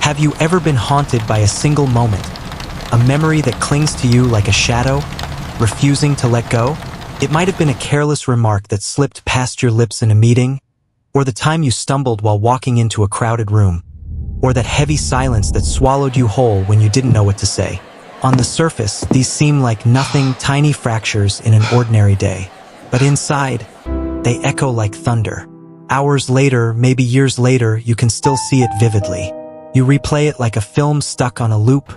Have you ever been haunted by a single moment? A memory that clings to you like a shadow, refusing to let go? It might have been a careless remark that slipped past your lips in a meeting, or the time you stumbled while walking into a crowded room, or that heavy silence that swallowed you whole when you didn't know what to say. On the surface, these seem like nothing, tiny fractures in an ordinary day. But inside, they echo like thunder. Hours later, maybe years later, you can still see it vividly. You replay it like a film stuck on a loop,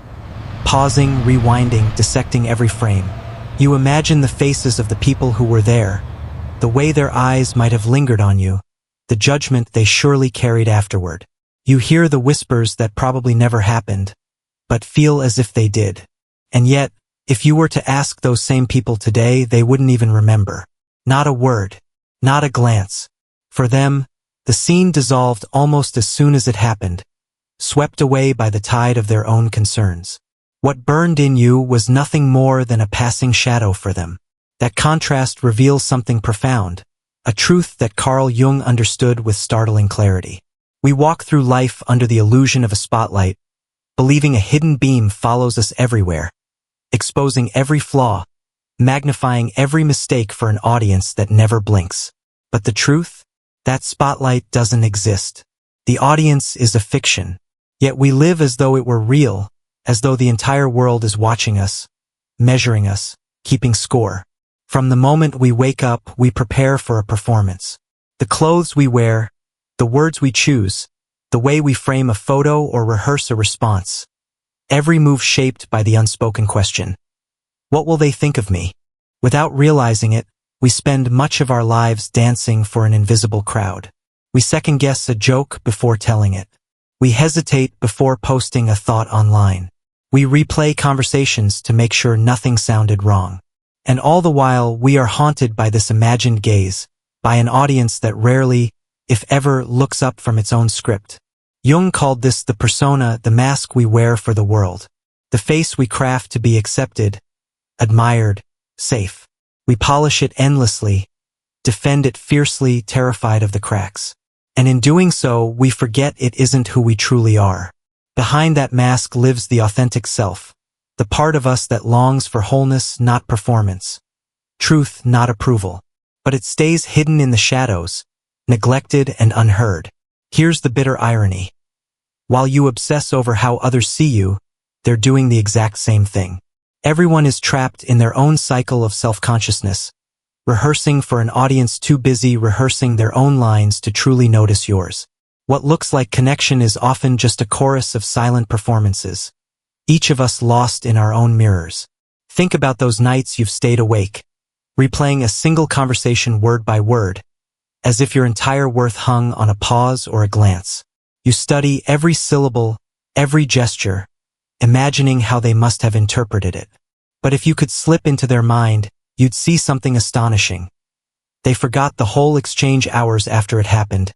pausing, rewinding, dissecting every frame. You imagine the faces of the people who were there, the way their eyes might have lingered on you, the judgment they surely carried afterward. You hear the whispers that probably never happened, but feel as if they did. And yet, if you were to ask those same people today, they wouldn't even remember. Not a word, not a glance. For them, the scene dissolved almost as soon as it happened, swept away by the tide of their own concerns. What burned in you was nothing more than a passing shadow for them. That contrast reveals something profound, a truth that Carl Jung understood with startling clarity. We walk through life under the illusion of a spotlight, believing a hidden beam follows us everywhere, exposing every flaw, magnifying every mistake for an audience that never blinks. But the truth? That spotlight doesn't exist. The audience is a fiction, yet we live as though it were real, as though the entire world is watching us, measuring us, keeping score. From the moment we wake up, we prepare for a performance. The clothes we wear, the words we choose, the way we frame a photo or rehearse a response. Every move shaped by the unspoken question. What will they think of me? Without realizing it, we spend much of our lives dancing for an invisible crowd. We second-guess a joke before telling it. We hesitate before posting a thought online. We replay conversations to make sure nothing sounded wrong. And all the while, we are haunted by this imagined gaze, by an audience that rarely, if ever, looks up from its own script. Jung called this the persona, the mask we wear for the world, the face we craft to be accepted, admired, safe. We polish it endlessly, defend it fiercely, terrified of the cracks. And in doing so, we forget it isn't who we truly are. Behind that mask lives the authentic self, the part of us that longs for wholeness, not performance, truth, not approval. But it stays hidden in the shadows, neglected and unheard. Here's the bitter irony. While you obsess over how others see you, they're doing the exact same thing. Everyone is trapped in their own cycle of self-consciousness, rehearsing for an audience too busy rehearsing their own lines to truly notice yours. What looks like connection is often just a chorus of silent performances, each of us lost in our own mirrors. Think about those nights you've stayed awake, replaying a single conversation word by word, as if your entire worth hung on a pause or a glance. You study every syllable, every gesture, imagining how they must have interpreted it. But if you could slip into their mind, you'd see something astonishing. They forgot the whole exchange hours after it happened,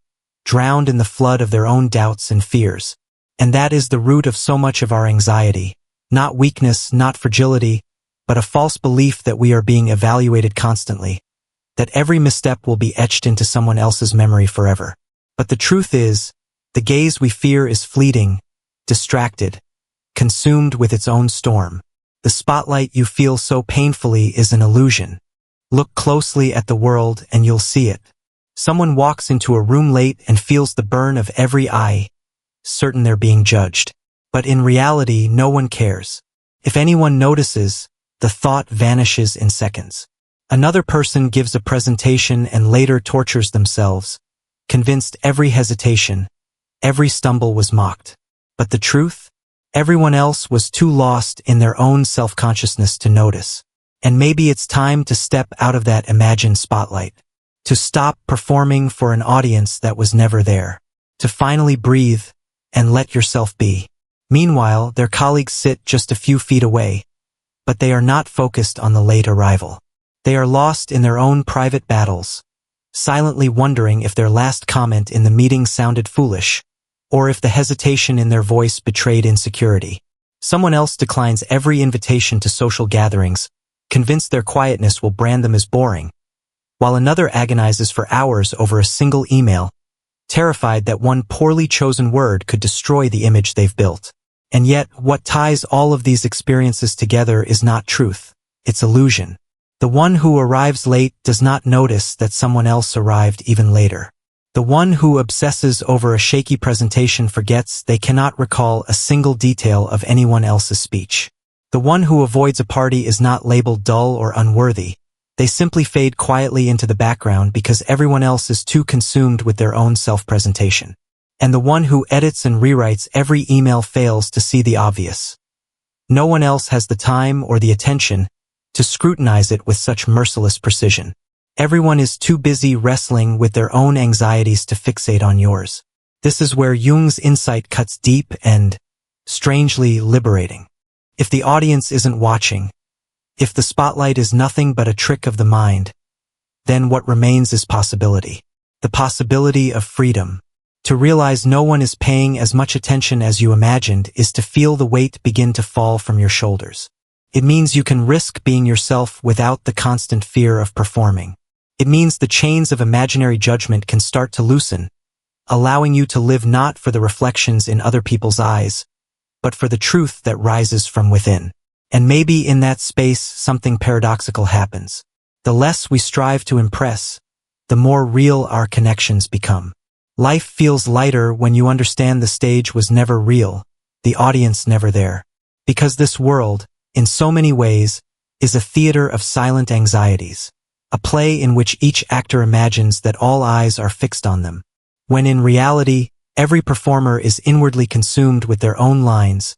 drowned in the flood of their own doubts and fears. And that is the root of so much of our anxiety. Not weakness, not fragility, but a false belief that we are being evaluated constantly, that every misstep will be etched into someone else's memory forever. But the truth is, the gaze we fear is fleeting, distracted, consumed with its own storm. The spotlight you feel so painfully is an illusion. Look closely at the world and you'll see it. Someone walks into a room late and feels the burn of every eye, certain they're being judged. But in reality, no one cares. If anyone notices, the thought vanishes in seconds. Another person gives a presentation and later tortures themselves, convinced every hesitation, every stumble was mocked. But the truth? Everyone else was too lost in their own self-consciousness to notice. And maybe it's time to step out of that imagined spotlight, to stop performing for an audience that was never there, to finally breathe and let yourself be. Meanwhile, their colleagues sit just a few feet away, but they are not focused on the late arrival. They are lost in their own private battles, silently wondering if their last comment in the meeting sounded foolish, or if the hesitation in their voice betrayed insecurity. Someone else declines every invitation to social gatherings, convinced their quietness will brand them as boring, while another agonizes for hours over a single email, terrified that one poorly chosen word could destroy the image they've built. And yet, what ties all of these experiences together is not truth, it's illusion. The one who arrives late does not notice that someone else arrived even later. The one who obsesses over a shaky presentation forgets they cannot recall a single detail of anyone else's speech. The one who avoids a party is not labeled dull or unworthy. They simply fade quietly into the background because everyone else is too consumed with their own self-presentation. And the one who edits and rewrites every email fails to see the obvious. No one else has the time or the attention to scrutinize it with such merciless precision. Everyone is too busy wrestling with their own anxieties to fixate on yours. This is where Jung's insight cuts deep and, strangely, liberating. If the audience isn't watching, if the spotlight is nothing but a trick of the mind, then what remains is possibility. The possibility of freedom. To realize no one is paying as much attention as you imagined is to feel the weight begin to fall from your shoulders. It means you can risk being yourself without the constant fear of performing. It means the chains of imaginary judgment can start to loosen, allowing you to live not for the reflections in other people's eyes, but for the truth that rises from within. And maybe in that space something paradoxical happens. The less we strive to impress, the more real our connections become. Life feels lighter when you understand the stage was never real, the audience never there. Because this world, in so many ways, is a theater of silent anxieties, a play in which each actor imagines that all eyes are fixed on them, when in reality, every performer is inwardly consumed with their own lines,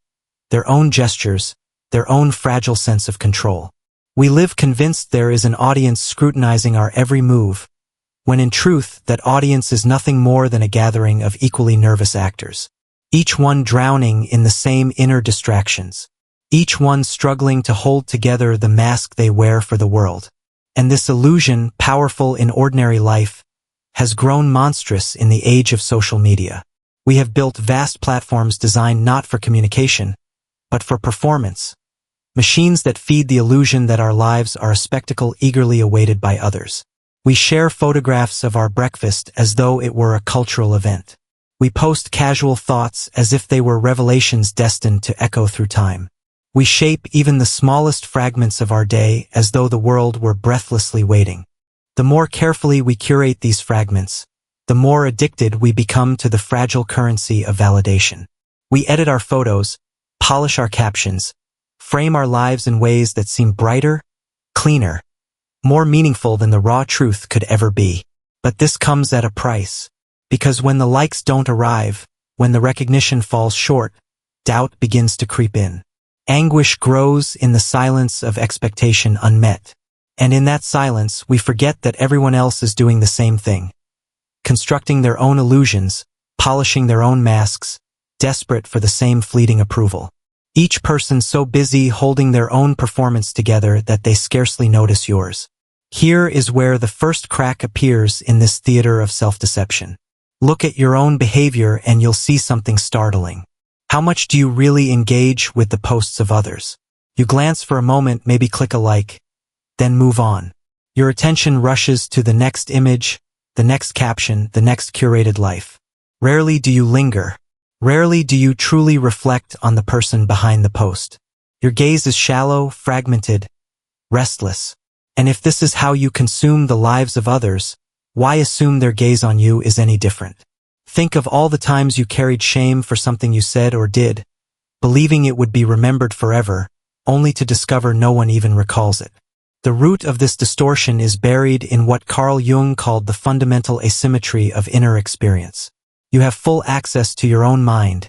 their own gestures, their own fragile sense of control. We live convinced there is an audience scrutinizing our every move, when in truth that audience is nothing more than a gathering of equally nervous actors, each one drowning in the same inner distractions, each one struggling to hold together the mask they wear for the world. And this illusion, powerful in ordinary life, has grown monstrous in the age of social media. We have built vast platforms designed not for communication, but for performance. Machines that feed the illusion that our lives are a spectacle eagerly awaited by others. We share photographs of our breakfast as though it were a cultural event. We post casual thoughts as if they were revelations destined to echo through time. We shape even the smallest fragments of our day as though the world were breathlessly waiting. The more carefully we curate these fragments, the more addicted we become to the fragile currency of validation. We edit our photos, polish our captions, frame our lives in ways that seem brighter, cleaner, more meaningful than the raw truth could ever be. But this comes at a price. Because when the likes don't arrive, when the recognition falls short, doubt begins to creep in. Anguish grows in the silence of expectation unmet. And in that silence, we forget that everyone else is doing the same thing. Constructing their own illusions, polishing their own masks, desperate for the same fleeting approval. Each person so busy holding their own performance together that they scarcely notice yours. Here is where the first crack appears in this theater of self-deception. Look at your own behavior and you'll see something startling. How much do you really engage with the posts of others? You glance for a moment, maybe click a like, then move on. Your attention rushes to the next image, the next caption, the next curated life. Rarely do you linger. Rarely do you truly reflect on the person behind the post. Your gaze is shallow, fragmented, restless. And if this is how you consume the lives of others, why assume their gaze on you is any different? Think of all the times you carried shame for something you said or did, believing it would be remembered forever, only to discover no one even recalls it. The root of this distortion is buried in what Carl Jung called the fundamental asymmetry of inner experience. You have full access to your own mind,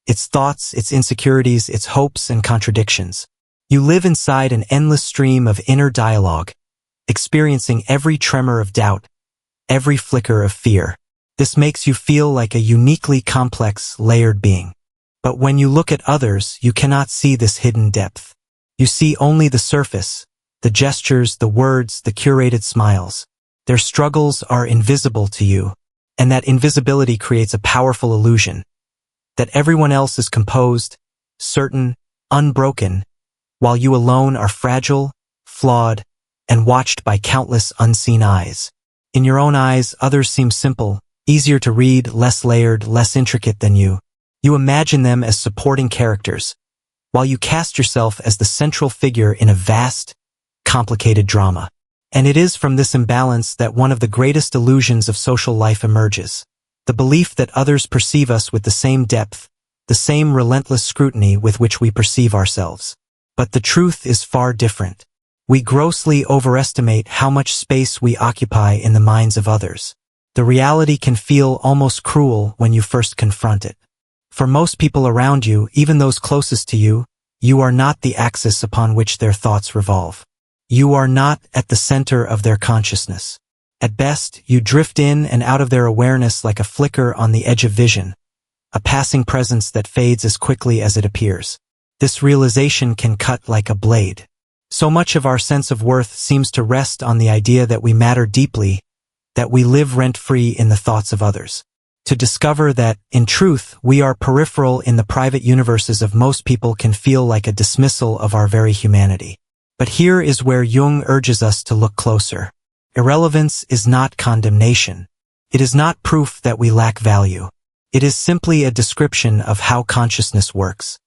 its thoughts, its insecurities, its hopes and contradictions. You live inside an endless stream of inner dialogue, experiencing every tremor of doubt, every flicker of fear. This makes you feel like a uniquely complex, layered being. But when you look at others, you cannot see this hidden depth. You see only the surface, the gestures, the words, the curated smiles. Their struggles are invisible to you, and that invisibility creates a powerful illusion that everyone else is composed, certain, unbroken, while you alone are fragile, flawed, and watched by countless unseen eyes. In your own eyes, others seem simple, easier to read, less layered, less intricate than you. You imagine them as supporting characters, while you cast yourself as the central figure in a vast, complicated drama. And it is from this imbalance that one of the greatest illusions of social life emerges. The belief that others perceive us with the same depth, the same relentless scrutiny with which we perceive ourselves. But the truth is far different. We grossly overestimate how much space we occupy in the minds of others. The reality can feel almost cruel when you first confront it. For most people around you, even those closest to you, you are not the axis upon which their thoughts revolve. You are not at the center of their consciousness. At best, you drift in and out of their awareness like a flicker on the edge of vision, a passing presence that fades as quickly as it appears. This realization can cut like a blade. So much of our sense of worth seems to rest on the idea that we matter deeply, that we live rent-free in the thoughts of others. To discover that, in truth, we are peripheral in the private universes of most people can feel like a dismissal of our very humanity. But here is where Jung urges us to look closer. Irrelevance is not condemnation. It is not proof that we lack value. It is simply a description of how consciousness works.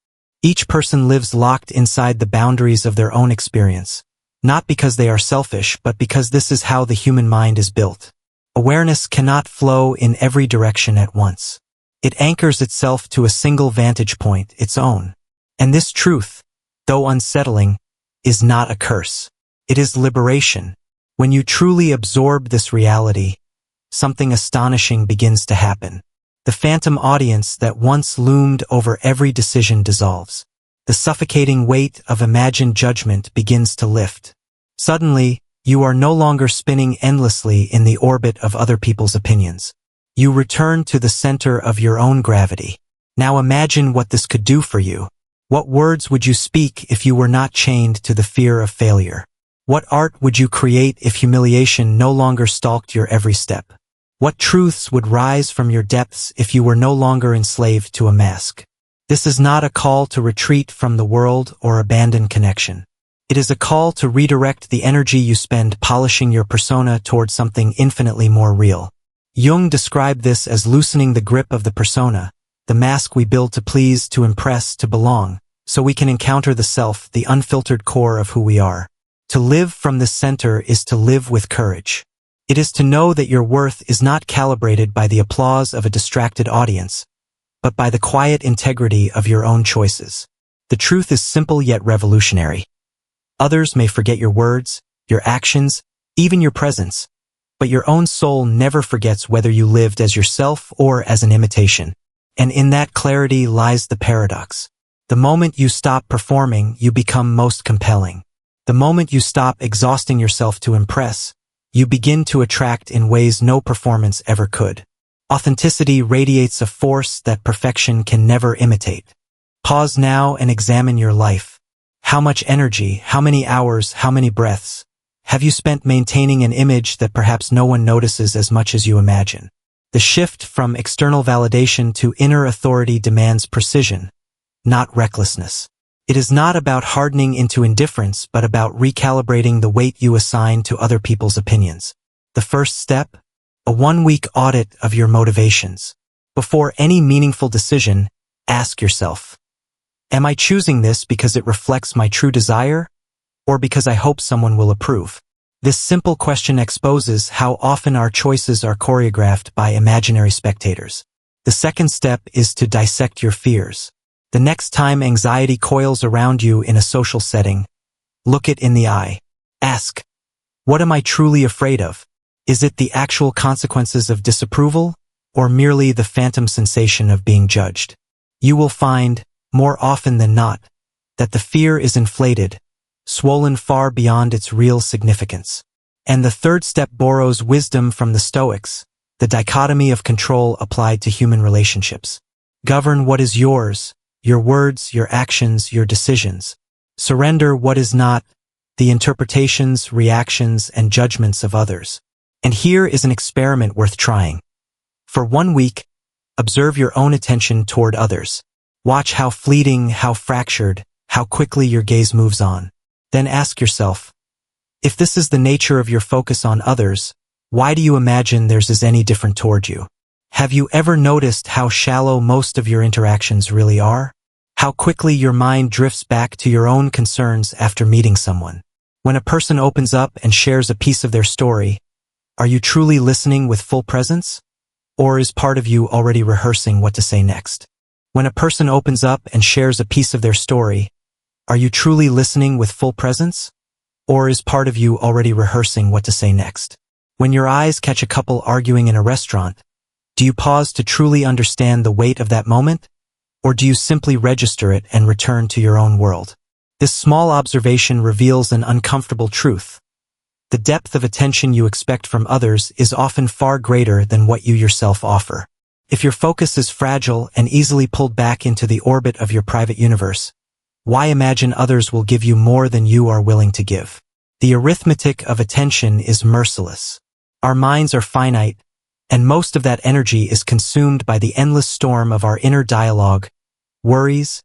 Each person lives locked inside the boundaries of their own experience, not because they are selfish, but because this is how the human mind is built. Awareness cannot flow in every direction at once. It anchors itself to a single vantage point, its own. And this truth, though unsettling, is not a curse. It is liberation. When you truly absorb this reality, something astonishing begins to happen. The phantom audience that once loomed over every decision dissolves. The suffocating weight of imagined judgment begins to lift. Suddenly, you are no longer spinning endlessly in the orbit of other people's opinions. You return to the center of your own gravity. Now imagine what this could do for you. What words would you speak if you were not chained to the fear of failure? What art would you create if humiliation no longer stalked your every step? What truths would rise from your depths if you were no longer enslaved to a mask? This is not a call to retreat from the world or abandon connection. It is a call to redirect the energy you spend polishing your persona toward something infinitely more real. Jung described this as loosening the grip of the persona, the mask we build to please, to impress, to belong, so we can encounter the self, the unfiltered core of who we are. To live from this center is to live with courage. It is to know that your worth is not calibrated by the applause of a distracted audience, but by the quiet integrity of your own choices. The truth is simple yet revolutionary. Others may forget your words, your actions, even your presence, but your own soul never forgets whether you lived as yourself or as an imitation. And in that clarity lies the paradox. The moment you stop performing, you become most compelling. The moment you stop exhausting yourself to impress, you begin to attract in ways no performance ever could. Authenticity radiates a force that perfection can never imitate. Pause now and examine your life. How much energy, how many hours, how many breaths have you spent maintaining an image that perhaps no one notices as much as you imagine? The shift from external validation to inner authority demands precision, not recklessness. It is not about hardening into indifference, but about recalibrating the weight you assign to other people's opinions. The first step? A 1-week audit of your motivations. Before any meaningful decision, ask yourself, am I choosing this because it reflects my true desire, or because I hope someone will approve? This simple question exposes how often our choices are choreographed by imaginary spectators. The second step is to dissect your fears. The next time anxiety coils around you in a social setting, look it in the eye. Ask, what am I truly afraid of? Is it the actual consequences of disapproval, or merely the phantom sensation of being judged? You will find, more often than not, that the fear is inflated, swollen far beyond its real significance. And the third step borrows wisdom from the Stoics, the dichotomy of control applied to human relationships. Govern what is yours, your words, your actions, your decisions. Surrender what is not, the interpretations, reactions, and judgments of others. And here is an experiment worth trying. For 1 week, observe your own attention toward others. Watch how fleeting, how fractured, how quickly your gaze moves on. Then ask yourself, if this is the nature of your focus on others, why do you imagine theirs is any different toward you? Have you ever noticed how shallow most of your interactions really are? How quickly your mind drifts back to your own concerns after meeting someone? When a person opens up and shares a piece of their story, are you truly listening with full presence? Or is part of you already rehearsing what to say next? When a person opens up and shares a piece of their story, are you truly listening with full presence? Or is part of you already rehearsing what to say next? When your eyes catch a couple arguing in a restaurant, do you pause to truly understand the weight of that moment? Or do you simply register it and return to your own world? This small observation reveals an uncomfortable truth. The depth of attention you expect from others is often far greater than what you yourself offer. If your focus is fragile and easily pulled back into the orbit of your private universe, why imagine others will give you more than you are willing to give? The arithmetic of attention is merciless. Our minds are finite, and most of that energy is consumed by the endless storm of our inner dialogue, worries,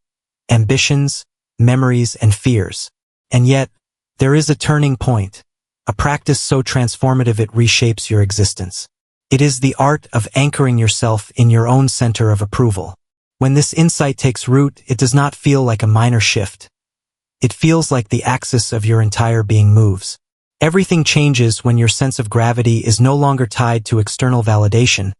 ambitions, memories, and fears. And yet, there is a turning point, a practice so transformative it reshapes your existence. It is the art of anchoring yourself in your own center of approval. When this insight takes root, it does not feel like a minor shift. It feels like the axis of your entire being moves. Everything changes when your sense of gravity is no longer tied to external validation,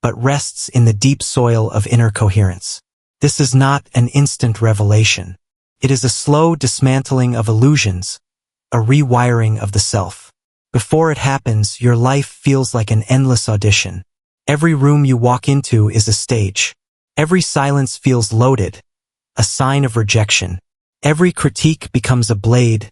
but rests in the deep soil of inner coherence. This is not an instant revelation. It is a slow dismantling of illusions, a rewiring of the self. Before it happens, your life feels like an endless audition. Every room you walk into is a stage. Every silence feels loaded, a sign of rejection. Every critique becomes a blade,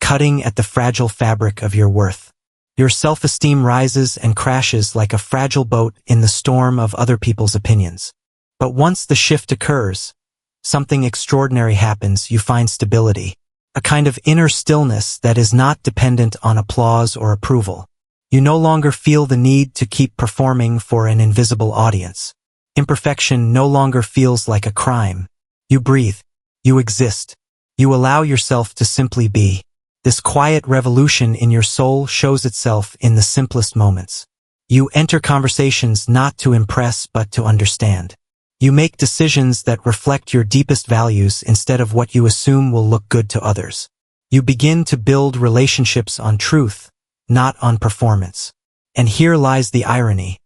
cutting at the fragile fabric of your worth. Your self-esteem rises and crashes like a fragile boat in the storm of other people's opinions. But once the shift occurs, something extraordinary happens. You find stability, a kind of inner stillness that is not dependent on applause or approval. You no longer feel the need to keep performing for an invisible audience. Imperfection no longer feels like a crime. You breathe. You exist. You allow yourself to simply be. This quiet revolution in your soul shows itself in the simplest moments. You enter conversations not to impress but to understand. You make decisions that reflect your deepest values instead of what you assume will look good to others. You begin to build relationships on truth, not on performance. And here lies the irony.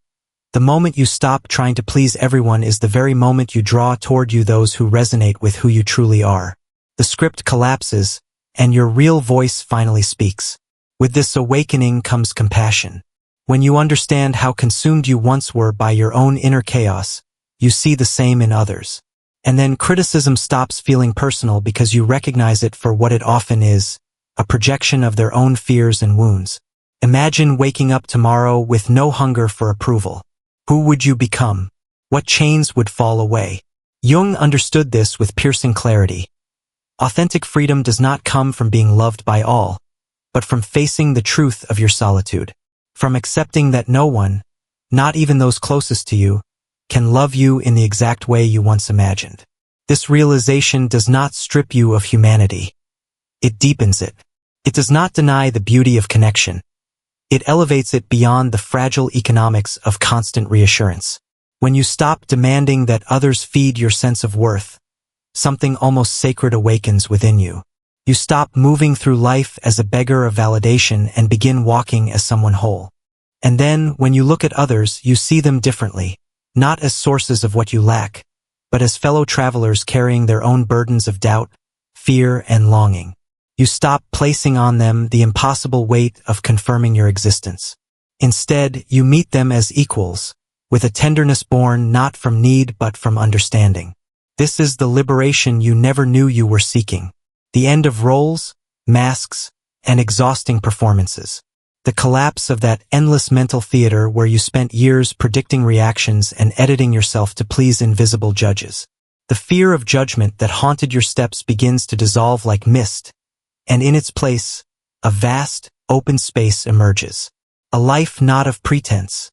The moment you stop trying to please everyone is the very moment you draw toward you those who resonate with who you truly are. The script collapses, and your real voice finally speaks. With this awakening comes compassion. When you understand how consumed you once were by your own inner chaos, you see the same in others. And then criticism stops feeling personal because you recognize it for what it often is, a projection of their own fears and wounds. Imagine waking up tomorrow with no hunger for approval. Who would you become? What chains would fall away? Jung understood this with piercing clarity. Authentic freedom does not come from being loved by all, but from facing the truth of your solitude, from accepting that no one, not even those closest to you, can love you in the exact way you once imagined. This realization does not strip you of humanity. It deepens it. It does not deny the beauty of connection. It elevates it beyond the fragile economics of constant reassurance. When you stop demanding that others feed your sense of worth, something almost sacred awakens within you. You stop moving through life as a beggar of validation and begin walking as someone whole. And then, when you look at others, you see them differently, not as sources of what you lack, but as fellow travelers carrying their own burdens of doubt, fear, and longing. You stop placing on them the impossible weight of confirming your existence. Instead, you meet them as equals, with a tenderness born not from need but from understanding. This is the liberation you never knew you were seeking. The end of roles, masks, and exhausting performances. The collapse of that endless mental theater where you spent years predicting reactions and editing yourself to please invisible judges. The fear of judgment that haunted your steps begins to dissolve like mist, and in its place, a vast, open space emerges. A life not of pretense,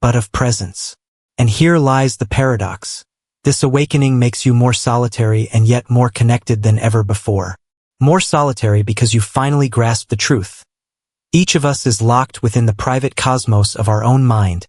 but of presence. And here lies the paradox. This awakening makes you more solitary and yet more connected than ever before. More solitary because you finally grasp the truth. Each of us is locked within the private cosmos of our own mind,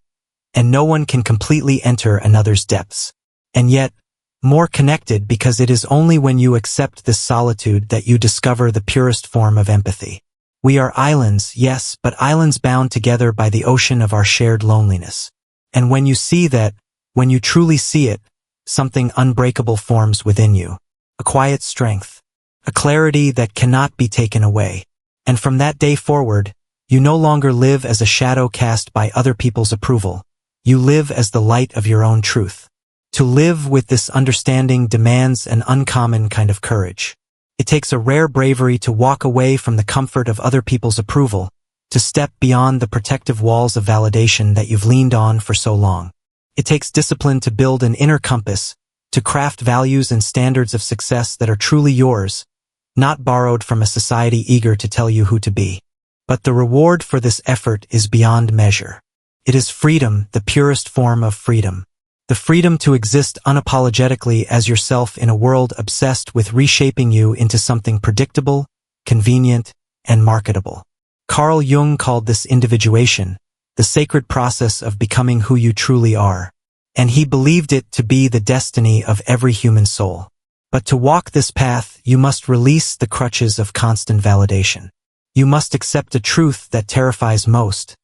and no one can completely enter another's depths. And yet, more connected because it is only when you accept this solitude that you discover the purest form of empathy. We are islands, yes, but islands bound together by the ocean of our shared loneliness. And when you see that, when you truly see it, something unbreakable forms within you. A quiet strength. A clarity that cannot be taken away. And from that day forward, you no longer live as a shadow cast by other people's approval. You live as the light of your own truth. To live with this understanding demands an uncommon kind of courage. It takes a rare bravery to walk away from the comfort of other people's approval, to step beyond the protective walls of validation that you've leaned on for so long. It takes discipline to build an inner compass, to craft values and standards of success that are truly yours, not borrowed from a society eager to tell you who to be. But the reward for this effort is beyond measure. It is freedom, the purest form of freedom. The freedom to exist unapologetically as yourself in a world obsessed with reshaping you into something predictable, convenient, and marketable. Carl Jung called this individuation, the sacred process of becoming who you truly are. And he believed it to be the destiny of every human soul. But to walk this path, you must release the crutches of constant validation. You must accept a truth that terrifies most,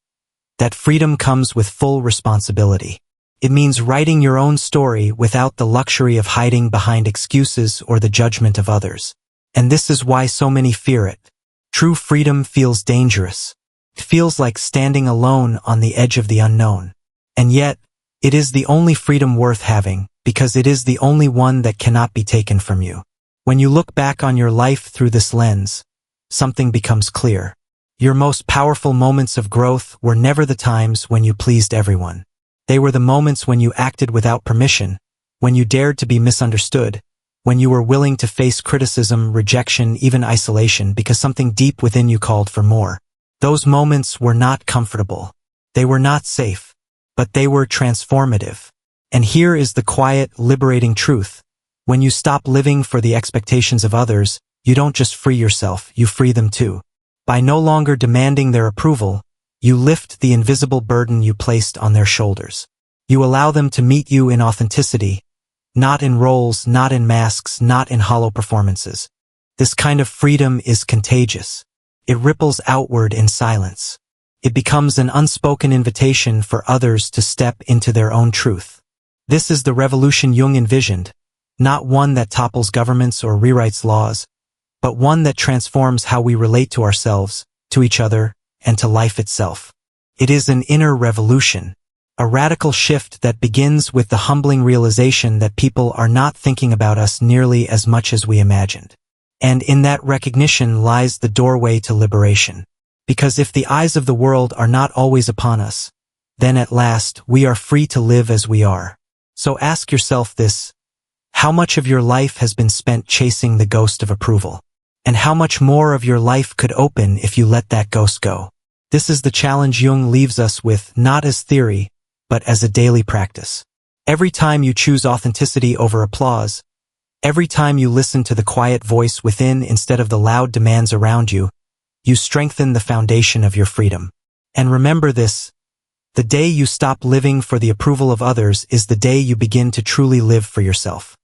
that freedom comes with full responsibility. It means writing your own story without the luxury of hiding behind excuses or the judgment of others. And this is why so many fear it. True freedom feels dangerous. It feels like standing alone on the edge of the unknown. And yet, it is the only freedom worth having, because it is the only one that cannot be taken from you. When you look back on your life through this lens, something becomes clear. Your most powerful moments of growth were never the times when you pleased everyone. They were the moments when you acted without permission, when you dared to be misunderstood, when you were willing to face criticism, rejection, even isolation because something deep within you called for more. Those moments were not comfortable. They were not safe, but they were transformative. And here is the quiet, liberating truth. When you stop living for the expectations of others, you don't just free yourself, you free them too. By no longer demanding their approval, you lift the invisible burden you placed on their shoulders. You allow them to meet you in authenticity, not in roles, not in masks, not in hollow performances. This kind of freedom is contagious. It ripples outward in silence. It becomes an unspoken invitation for others to step into their own truth. This is the revolution Jung envisioned, not one that topples governments or rewrites laws, but one that transforms how we relate to ourselves, to each other, and to life itself. It is an inner revolution, a radical shift that begins with the humbling realization that people are not thinking about us nearly as much as we imagined. And in that recognition lies the doorway to liberation. Because if the eyes of the world are not always upon us, then at last we are free to live as we are. So ask yourself this: how much of your life has been spent chasing the ghost of approval? And how much more of your life could open if you let that ghost go? This is the challenge Jung leaves us with, not as theory, but as a daily practice. Every time you choose authenticity over applause, every time you listen to the quiet voice within instead of the loud demands around you, you strengthen the foundation of your freedom. And remember this: the day you stop living for the approval of others is the day you begin to truly live for yourself.